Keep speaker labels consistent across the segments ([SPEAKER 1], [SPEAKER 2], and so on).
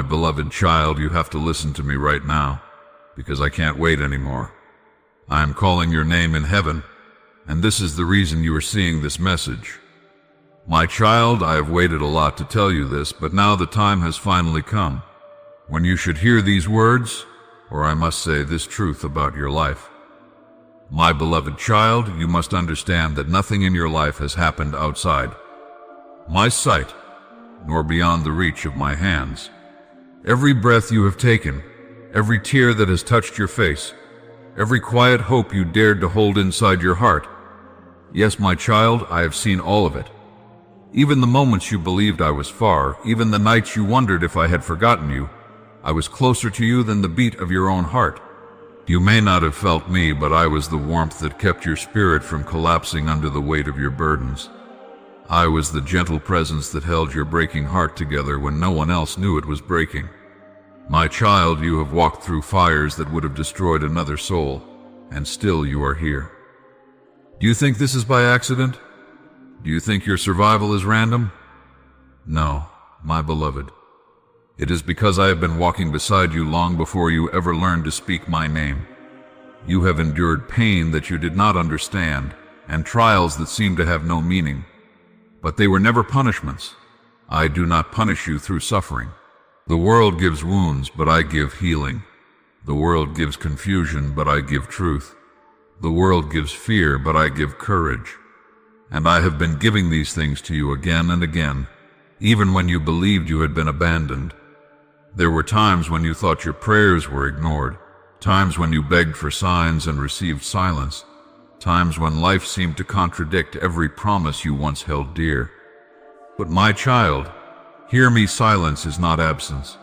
[SPEAKER 1] My beloved child, you have to listen to me right now, because I can't wait anymore. I am calling your name in heaven, and this is the reason you are seeing this message. My child, I have waited a lot to tell you this, but now the time has finally come when you should hear these words, or I must say this truth about your life. My beloved child, you must understand that nothing in your life has happened outside my sight, nor beyond the reach of my hands. Every breath you have taken, every tear that has touched your face, every quiet hope you dared to hold inside your heart, yes, my child, I have seen all of it. Even the moments you believed I was far, even the nights you wondered if I had forgotten you, I was closer to you than the beat of your own heart. You may not have felt me, but I was the warmth that kept your spirit from collapsing under the weight of your burdens. I was the gentle presence that held your breaking heart together when no one else knew it was breaking. My child, you have walked through fires that would have destroyed another soul, and still you are here. Do you think this is by accident? Do you think your survival is random? No, my beloved. It is because I have been walking beside you long before you ever learned to speak my name. You have endured pain that you did not understand, and trials that seemed to have no meaning. But they were never punishments. I do not punish you through suffering. The world gives wounds, but I give healing. The world gives confusion, but I give truth. The world gives fear, but I give courage. And I have been giving these things to you again and again, even when you believed you had been abandoned. There were times when you thought your prayers were ignored, times when you begged for signs and received silence, times when life seemed to contradict every promise you once held dear. But my child, hear me, silence is not absence.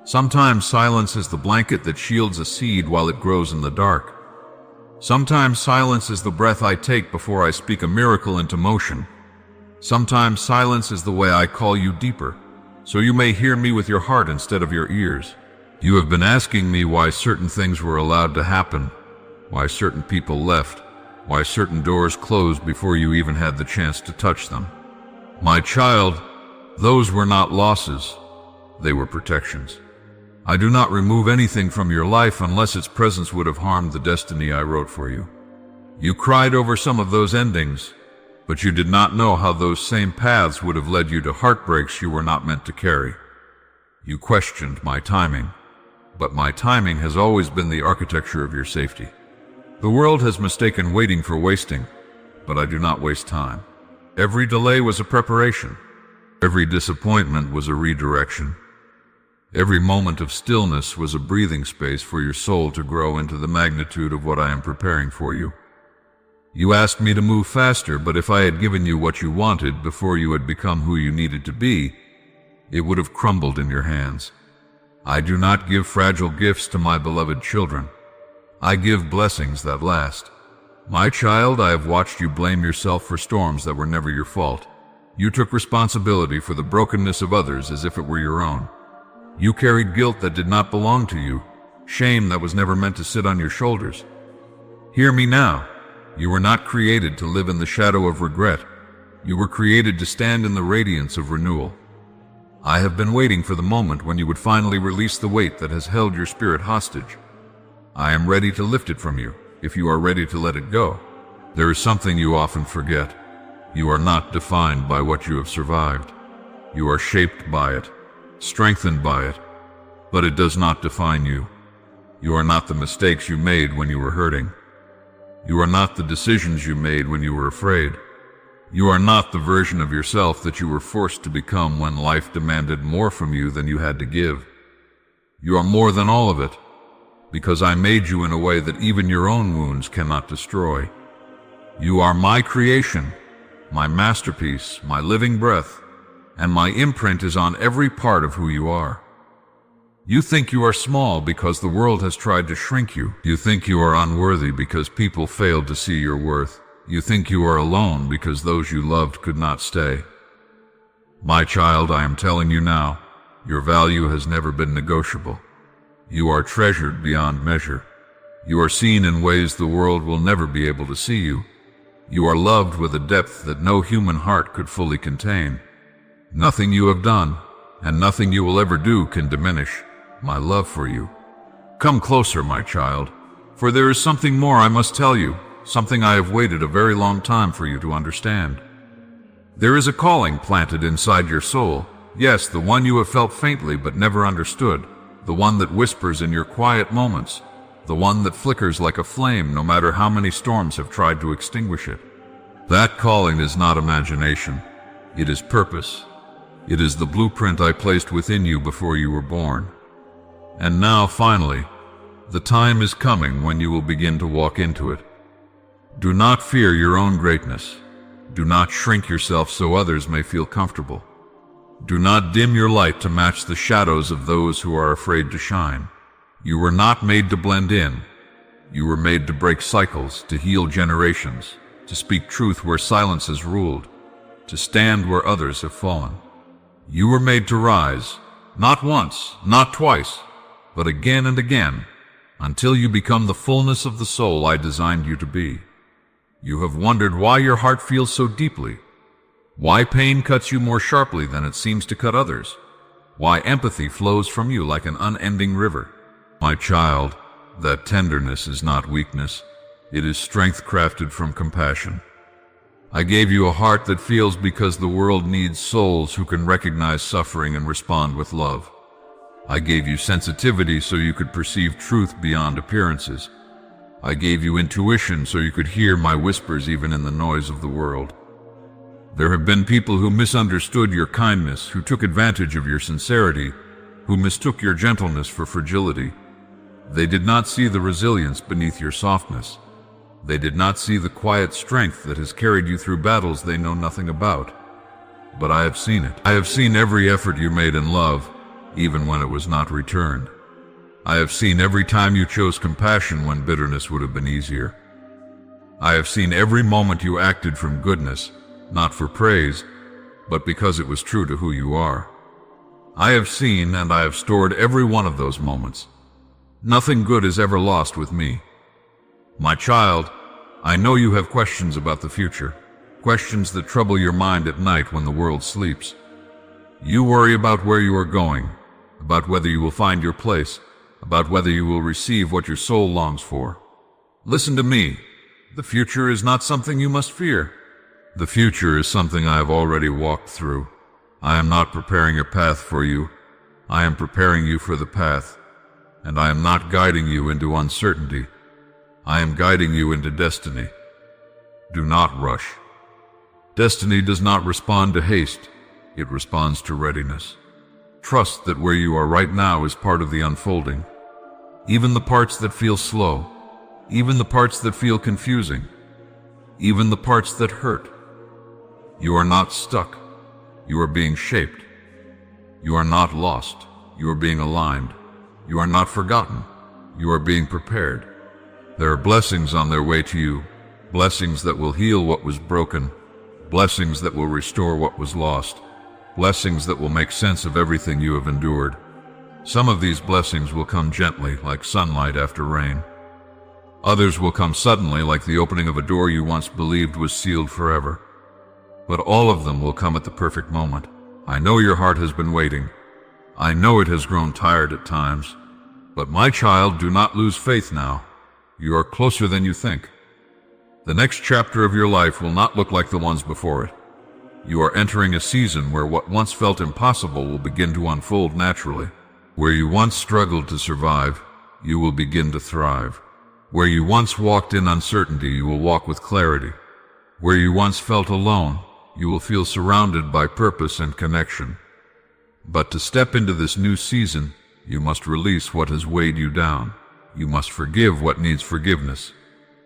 [SPEAKER 1] Sometimes silence is the blanket that shields a seed while it grows in the dark. Sometimes silence is the breath I take before I speak a miracle into motion. Sometimes silence is the way I call you deeper, so you may hear me with your heart instead of your ears. You have been asking me why certain things were allowed to happen, why certain people left, why certain doors closed before you even had the chance to touch them. My child, those were not losses, they were protections. I do not remove anything from your life unless its presence would have harmed the destiny I wrote for you. You cried over some of those endings, but you did not know how those same paths would have led you to heartbreaks you were not meant to carry. You questioned my timing, but my timing has always been the architecture of your safety. The world has mistaken waiting for wasting, but I do not waste time. Every delay was a preparation. Every disappointment was a redirection. Every moment of stillness was a breathing space for your soul to grow into the magnitude of what I am preparing for you. You asked me to move faster, but if I had given you what you wanted before you had become who you needed to be, it would have crumbled in your hands. I do not give fragile gifts to my beloved children. I give blessings that last. My child, I have watched you blame yourself for storms that were never your fault. You took responsibility for the brokenness of others as if it were your own. You carried guilt that did not belong to you, shame that was never meant to sit on your shoulders. Hear me now. You were not created to live in the shadow of regret. You were created to stand in the radiance of renewal. I have been waiting for the moment when you would finally release the weight that has held your spirit hostage. I am ready to lift it from you, if you are ready to let it go. There is something you often forget. You are not defined by what you have survived. You are shaped by it, strengthened by it, but it does not define you. You are not the mistakes you made when you were hurting. You are not the decisions you made when you were afraid. You are not the version of yourself that you were forced to become when life demanded more from you than you had to give. You are more than all of it, because I made you in a way that even your own wounds cannot destroy. You are my creation, my masterpiece, my living breath, and my imprint is on every part of who you are. You think you are small because the world has tried to shrink you. You think you are unworthy because people failed to see your worth. You think you are alone because those you loved could not stay. My child, I am telling you now, your value has never been negotiable. You are treasured beyond measure. You are seen in ways the world will never be able to see you. You are loved with a depth that no human heart could fully contain. Nothing you have done, and nothing you will ever do can diminish my love for you. Come closer, my child, for there is something more I must tell you, something I have waited a very long time for you to understand. There is a calling planted inside your soul, yes, the one you have felt faintly but never understood, the one that whispers in your quiet moments, the one that flickers like a flame no matter how many storms have tried to extinguish it. That calling is not imagination, it is purpose. It is the blueprint I placed within you before you were born. And now, finally, the time is coming when you will begin to walk into it. Do not fear your own greatness. Do not shrink yourself so others may feel comfortable. Do not dim your light to match the shadows of those who are afraid to shine. You were not made to blend in. You were made to break cycles, to heal generations, to speak truth where silence has ruled, to stand where others have fallen. You were made to rise, not once, not twice, but again and again, until you become the fullness of the soul I designed you to be. You have wondered why your heart feels so deeply, why pain cuts you more sharply than it seems to cut others, why empathy flows from you like an unending river. My child, that tenderness is not weakness, it is strength crafted from compassion. I gave you a heart that feels because the world needs souls who can recognize suffering and respond with love. I gave you sensitivity so you could perceive truth beyond appearances. I gave you intuition so you could hear my whispers even in the noise of the world. There have been people who misunderstood your kindness, who took advantage of your sincerity, who mistook your gentleness for fragility. They did not see the resilience beneath your softness. They did not see the quiet strength that has carried you through battles they know nothing about. But I have seen it. I have seen every effort you made in love, even when it was not returned. I have seen every time you chose compassion when bitterness would have been easier. I have seen every moment you acted from goodness, not for praise, but because it was true to who you are. I have seen and I have stored every one of those moments. Nothing good is ever lost with me. My child, I know you have questions about the future, questions that trouble your mind at night when the world sleeps. You worry about where you are going, about whether you will find your place, about whether you will receive what your soul longs for. Listen to me. The future is not something you must fear. The future is something I have already walked through. I am not preparing a path for you. I am preparing you for the path, and I am not guiding you into uncertainty. I am guiding you into destiny. Do not rush. Destiny does not respond to haste. It responds to readiness. Trust that where you are right now is part of the unfolding. Even the parts that feel slow, even the parts that feel confusing, even the parts that hurt. You are not stuck. You are being shaped. You are not lost. You are being aligned. You are not forgotten. You are being prepared. There are blessings on their way to you, blessings that will heal what was broken, blessings that will restore what was lost, blessings that will make sense of everything you have endured. Some of these blessings will come gently, like sunlight after rain. Others will come suddenly, like the opening of a door you once believed was sealed forever. But all of them will come at the perfect moment. I know your heart has been waiting. I know it has grown tired at times. But my child, do not lose faith now. You are closer than you think. The next chapter of your life will not look like the ones before it. You are entering a season where what once felt impossible will begin to unfold naturally. Where you once struggled to survive, you will begin to thrive. Where you once walked in uncertainty, you will walk with clarity. Where you once felt alone, you will feel surrounded by purpose and connection. But to step into this new season, you must release what has weighed you down. You must forgive what needs forgiveness,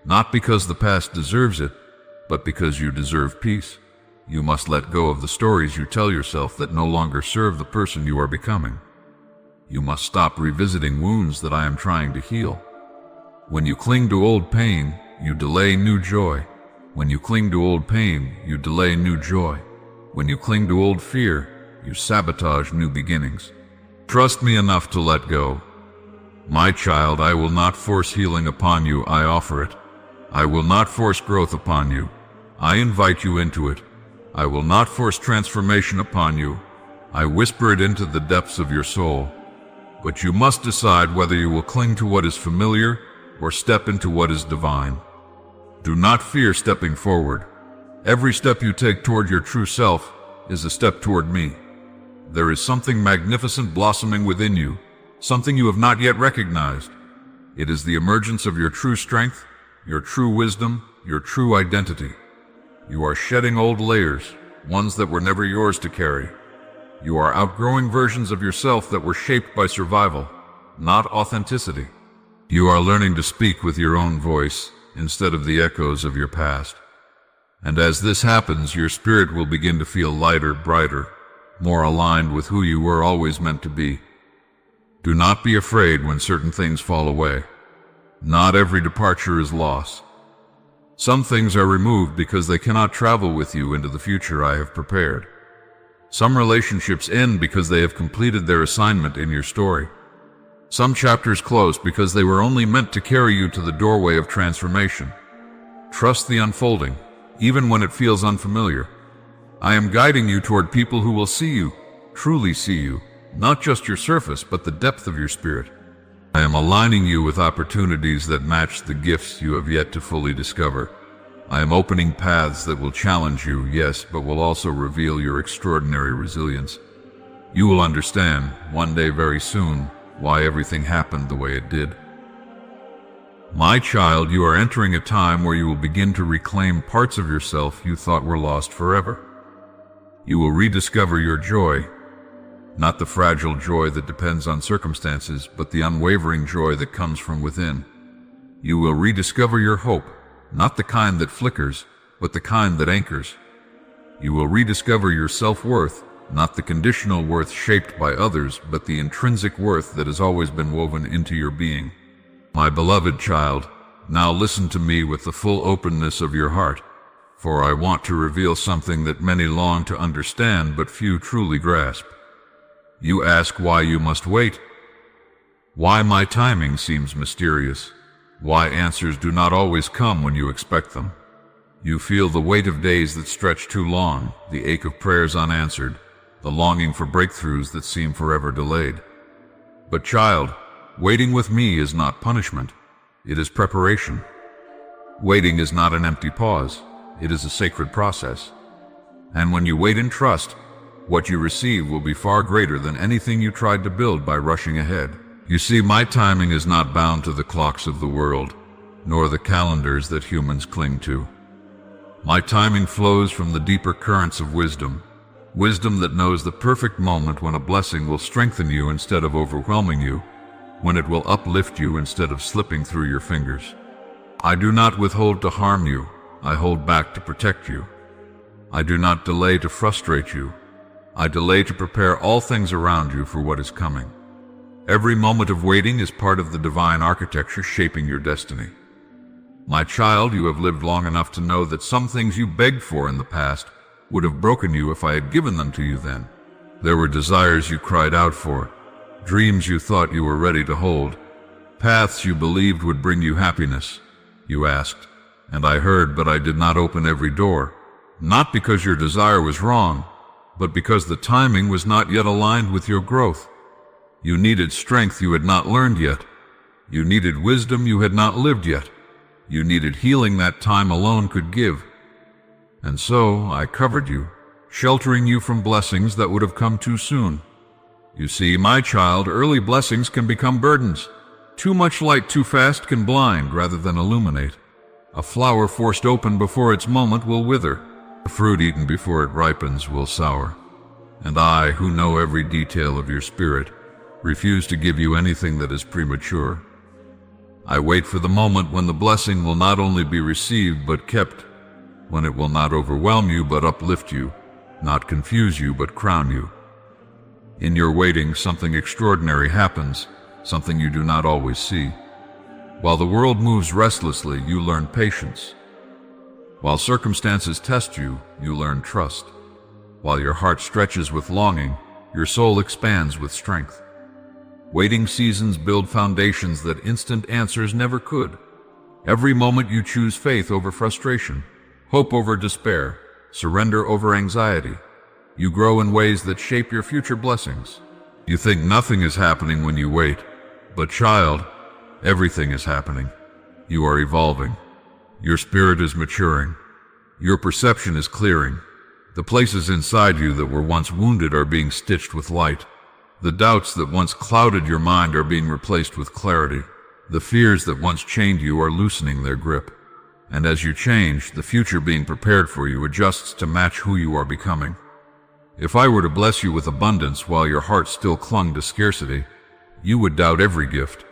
[SPEAKER 1] not because the past deserves it, but because you deserve peace. You must let go of the stories you tell yourself that no longer serve the person you are becoming. You must stop revisiting wounds that I am trying to heal. When you cling to old pain, you delay new joy. When you cling to old pain, you delay new joy. When you cling to old fear, you sabotage new beginnings. Trust me enough to let go. My child, I will not force healing upon you, I offer it. I will not force growth upon you. I invite you into it. I will not force transformation upon you. I whisper it into the depths of your soul. But you must decide whether you will cling to what is familiar or step into what is divine. Do not fear stepping forward. Every step you take toward your true self is a step toward me. There is something magnificent blossoming within you, something you have not yet recognized. It is the emergence of your true strength, your true wisdom, your true identity. You are shedding old layers, ones that were never yours to carry. You are outgrowing versions of yourself that were shaped by survival, not authenticity. You are learning to speak with your own voice instead of the echoes of your past. And as this happens, your spirit will begin to feel lighter, brighter, more aligned with who you were always meant to be. Do not be afraid when certain things fall away. Not every departure is loss. Some things are removed because they cannot travel with you into the future I have prepared. Some relationships end because they have completed their assignment in your story. Some chapters close because they were only meant to carry you to the doorway of transformation. Trust the unfolding, even when it feels unfamiliar. I am guiding you toward people who will see you, truly see you, not just your surface, but the depth of your spirit. I am aligning you with opportunities that match the gifts you have yet to fully discover. I am opening paths that will challenge you, yes, but will also reveal your extraordinary resilience. You will understand, one day very soon, why everything happened the way it did. My child, you are entering a time where you will begin to reclaim parts of yourself you thought were lost forever. You will rediscover your joy, not the fragile joy that depends on circumstances, but the unwavering joy that comes from within. You will rediscover your hope, not the kind that flickers, but the kind that anchors. You will rediscover your self-worth, not the conditional worth shaped by others, but the intrinsic worth that has always been woven into your being. My beloved child, now listen to me with the full openness of your heart, for I want to reveal something that many long to understand but few truly grasp. You ask why you must wait, why my timing seems mysterious, why answers do not always come when you expect them. You feel the weight of days that stretch too long, the ache of prayers unanswered, the longing for breakthroughs that seem forever delayed. But child, waiting with me is not punishment, it is preparation. Waiting is not an empty pause, it is a sacred process. And when you wait in trust, what you receive will be far greater than anything you tried to build by rushing ahead. You see, my timing is not bound to the clocks of the world, nor the calendars that humans cling to. My timing flows from the deeper currents of wisdom, wisdom that knows the perfect moment when a blessing will strengthen you instead of overwhelming you, when it will uplift you instead of slipping through your fingers. I do not withhold to harm you, I hold back to protect you. I do not delay to frustrate you, I delay to prepare all things around you for what is coming. Every moment of waiting is part of the divine architecture shaping your destiny. My child, you have lived long enough to know that some things you begged for in the past would have broken you if I had given them to you then. There were desires you cried out for, dreams you thought you were ready to hold, paths you believed would bring you happiness. You asked, and I heard, but I did not open every door, not because your desire was wrong, but because the timing was not yet aligned with your growth. You needed strength you had not learned yet. You needed wisdom you had not lived yet. You needed healing that time alone could give. And so I covered you, sheltering you from blessings that would have come too soon. You see, my child, early blessings can become burdens. Too much light too fast can blind rather than illuminate. A flower forced open before its moment will wither. A fruit eaten before it ripens will sour. And I, who know every detail of your spirit, refuse to give you anything that is premature. I wait for the moment when the blessing will not only be received but kept, when it will not overwhelm you but uplift you, not confuse you but crown you. In your waiting, something extraordinary happens, something you do not always see. While the world moves restlessly, you learn patience. While circumstances test you, you learn trust. While your heart stretches with longing, your soul expands with strength. Waiting seasons build foundations that instant answers never could. Every moment you choose faith over frustration, hope over despair, surrender over anxiety. You grow in ways that shape your future blessings. You think nothing is happening when you wait, but child, everything is happening. You are evolving. Your spirit is maturing. Your perception is clearing. The places inside you that were once wounded are being stitched with light. The doubts that once clouded your mind are being replaced with clarity. The fears that once chained you are loosening their grip. And as you change, the future being prepared for you adjusts to match who you are becoming. If I were to bless you with abundance while your heart still clung to scarcity, you would doubt every gift.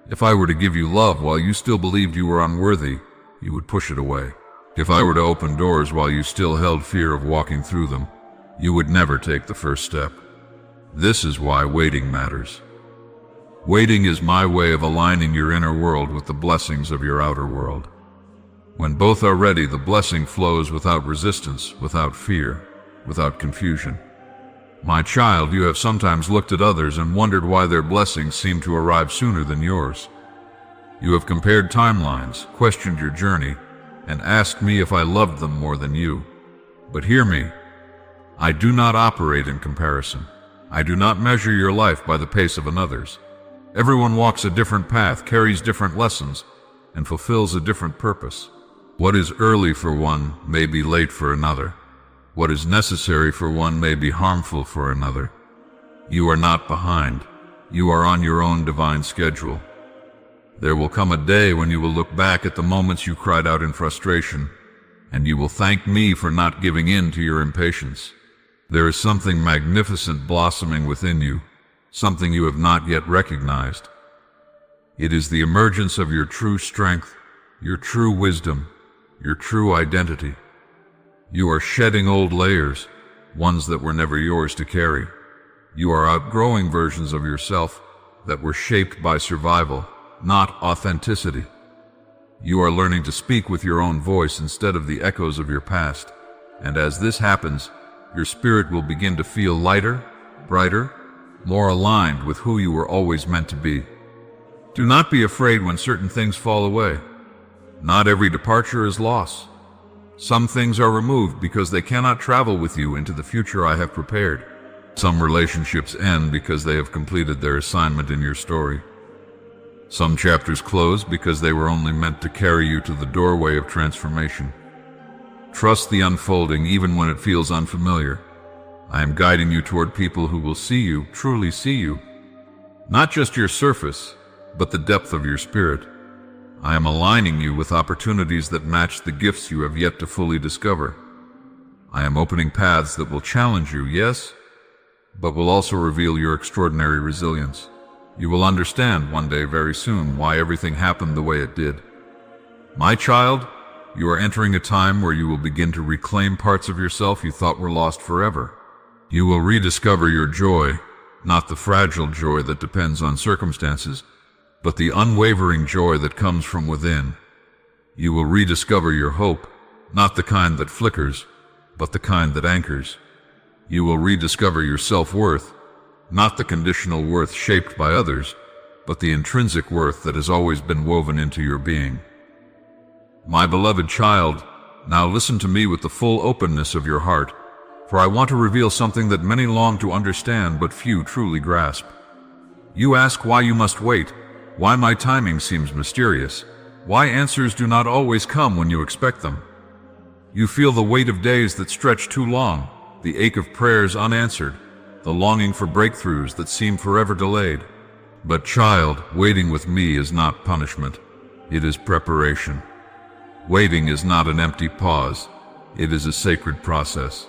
[SPEAKER 1] If I were to give you love while you still believed you were unworthy, you would push it away. If I were to open doors while you still held fear of walking through them, you would never take the first step. This is why waiting matters. Waiting is my way of aligning your inner world with the blessings of your outer world. When both are ready, the blessing flows without resistance, without fear, without confusion. My child, you have sometimes looked at others and wondered why their blessings seem to arrive sooner than yours. You have compared timelines, questioned your journey, and asked me if I loved them more than you. But hear me. I do not operate in comparison. I do not measure your life by the pace of another's. Everyone walks a different path, carries different lessons, and fulfills a different purpose. What is early for one may be late for another. What is necessary for one may be harmful for another. You are not behind. You are on your own divine schedule. There will come a day when you will look back at the moments you cried out in frustration, and you will thank me for not giving in to your impatience. There is something magnificent blossoming within you, something you have not yet recognized. It is the emergence of your true strength, your true wisdom, your true identity. You are shedding old layers, ones that were never yours to carry. You are outgrowing versions of yourself that were shaped by survival, not authenticity. You are learning to speak with your own voice instead of the echoes of your past. And as this happens, your spirit will begin to feel lighter, brighter, more aligned with who you were always meant to be. Do not be afraid when certain things fall away. Not every departure is loss. Some things are removed because they cannot travel with you into the future I have prepared. Some relationships end because they have completed their assignment in your story. Some chapters close because they were only meant to carry you to the doorway of transformation. Trust the unfolding even when it feels unfamiliar. I am guiding you toward people who will see you, truly see you. Not just your surface, but the depth of your spirit. I am aligning you with opportunities that match the gifts you have yet to fully discover. I am opening paths that will challenge you, yes, but will also reveal your extraordinary resilience. You will understand one day very soon why everything happened the way it did. My child, you are entering a time where you will begin to reclaim parts of yourself you thought were lost forever. You will rediscover your joy, not the fragile joy that depends on circumstances, but the unwavering joy that comes from within. You will rediscover your hope, not the kind that flickers, but the kind that anchors. You will rediscover your self-worth, not the conditional worth shaped by others, but the intrinsic worth that has always been woven into your being. My beloved child, now listen to me with the full openness of your heart, for I want to reveal something that many long to understand but few truly grasp. You ask why you must wait, why my timing seems mysterious, why answers do not always come when you expect them. You feel the weight of days that stretch too long, the ache of prayers unanswered, the longing for breakthroughs that seem forever delayed. But child, waiting with me is not punishment. It is preparation. Waiting is not an empty pause. It is a sacred process.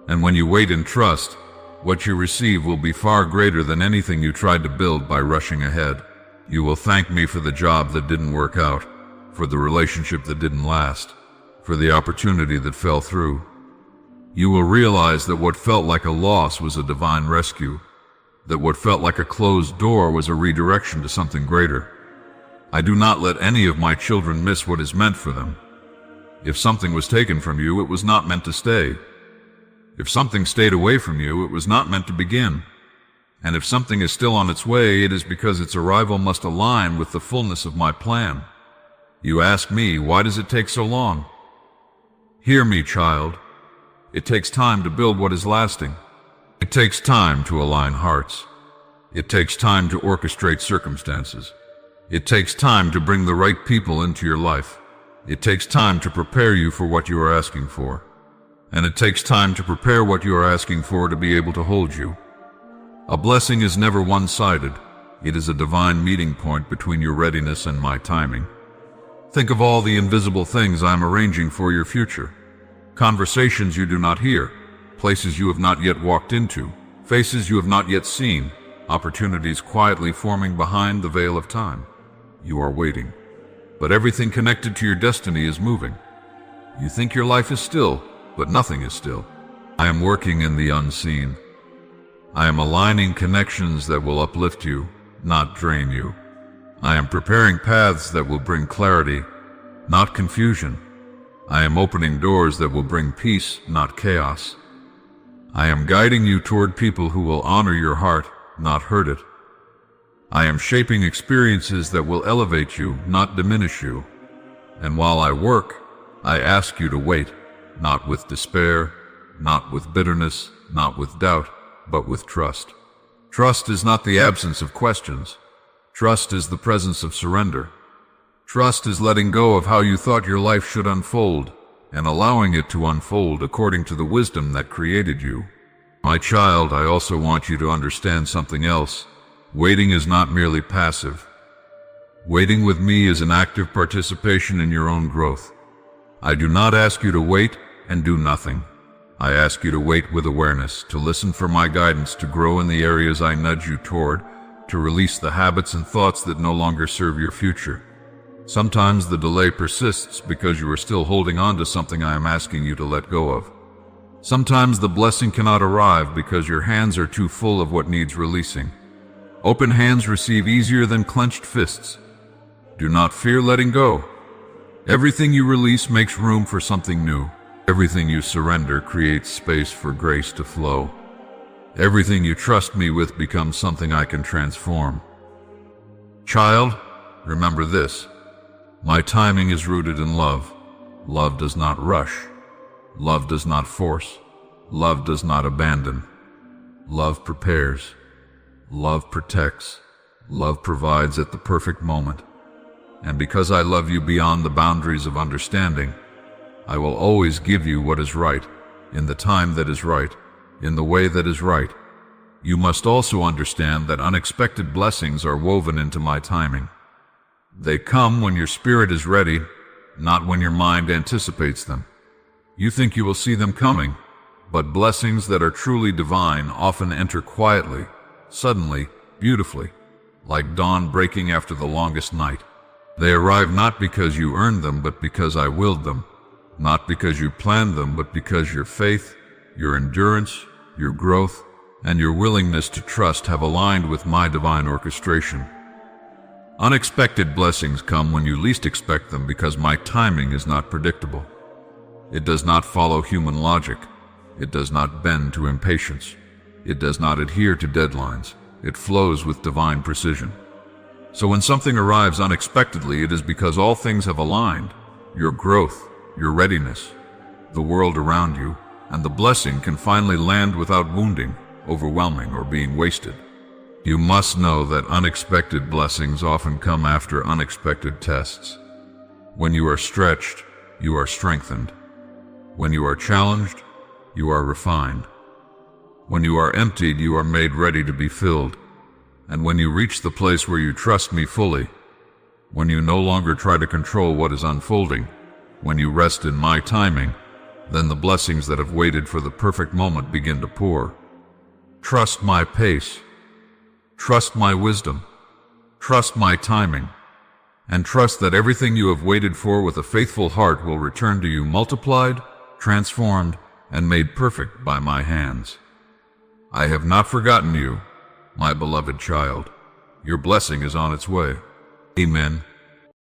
[SPEAKER 1] And when you wait in trust, what you receive will be far greater than anything you tried to build by rushing ahead. You will thank me for the job that didn't work out, for the relationship that didn't last, for the opportunity that fell through. You will realize that what felt like a loss was a divine rescue, that what felt like a closed door was a redirection to something greater. I do not let any of my children miss what is meant for them. If something was taken from you, it was not meant to stay. If something stayed away from you, it was not meant to begin. And if something is still on its way, it is because its arrival must align with the fullness of my plan. You ask me, why does it take so long? Hear me, child. It takes time to build what is lasting. It takes time to align hearts. It takes time to orchestrate circumstances. It takes time to bring the right people into your life. It takes time to prepare you for what you are asking for. And it takes time to prepare what you are asking for to be able to hold you. A blessing is never one-sided. It is a divine meeting point between your readiness and my timing. Think of all the invisible things I am arranging for your future. Conversations you do not hear, places you have not yet walked into, faces you have not yet seen, opportunities quietly forming behind the veil of time. You are waiting, but everything connected to your destiny is moving. You think your life is still, but nothing is still. I am working in the unseen. I am aligning connections that will uplift you, not drain you. I am preparing paths that will bring clarity, not confusion. I am opening doors that will bring peace, not chaos. I am guiding you toward people who will honor your heart, not hurt it. I am shaping experiences that will elevate you, not diminish you. And while I work, I ask you to wait, not with despair, not with bitterness, not with doubt, but with trust. Trust is not the absence of questions. Trust is the presence of surrender. Trust is letting go of how you thought your life should unfold and allowing it to unfold according to the wisdom that created you. My child, I also want you to understand something else. Waiting is not merely passive. Waiting with me is an active participation in your own growth. I do not ask you to wait and do nothing. I ask you to wait with awareness, to listen for my guidance, to grow in the areas I nudge you toward, to release the habits and thoughts that no longer serve your future. Sometimes the delay persists because you are still holding on to something I am asking you to let go of. Sometimes the blessing cannot arrive because your hands are too full of what needs releasing. Open hands receive easier than clenched fists. Do not fear letting go. Everything you release makes room for something new. Everything you surrender creates space for grace to flow. Everything you trust me with becomes something I can transform. Child, remember this. My timing is rooted in love. Love does not rush. Love does not force. Love does not abandon. Love prepares. Love protects. Love provides at the perfect moment. And because I love you beyond the boundaries of understanding, I will always give you what is right, in the time that is right, in the way that is right. You must also understand that unexpected blessings are woven into my timing. They come when your spirit is ready, not when your mind anticipates them. You think you will see them coming, but blessings that are truly divine often enter quietly, suddenly, beautifully, like dawn breaking after the longest night. They arrive not because you earned them, but because I willed them. Not because you planned them, but because your faith, your endurance, your growth, and your willingness to trust have aligned with my divine orchestration. Unexpected blessings come when you least expect them because my timing is not predictable. It does not follow human logic. It does not bend to impatience. It does not adhere to deadlines. It flows with divine precision. So when something arrives unexpectedly, it is because all things have aligned. Your growth, your readiness, the world around you, and the blessing can finally land without wounding, overwhelming, or being wasted. You must know that unexpected blessings often come after unexpected tests. When you are stretched, you are strengthened. When you are challenged, you are refined. When you are emptied, you are made ready to be filled. And when you reach the place where you trust me fully, when you no longer try to control what is unfolding, when you rest in my timing, then the blessings that have waited for the perfect moment begin to pour. Trust my pace. Trust my wisdom. Trust my timing. And trust that everything you have waited for with a faithful heart will return to you multiplied, transformed, and made perfect by my hands. I have not forgotten you, my beloved child. Your blessing is on its way. Amen.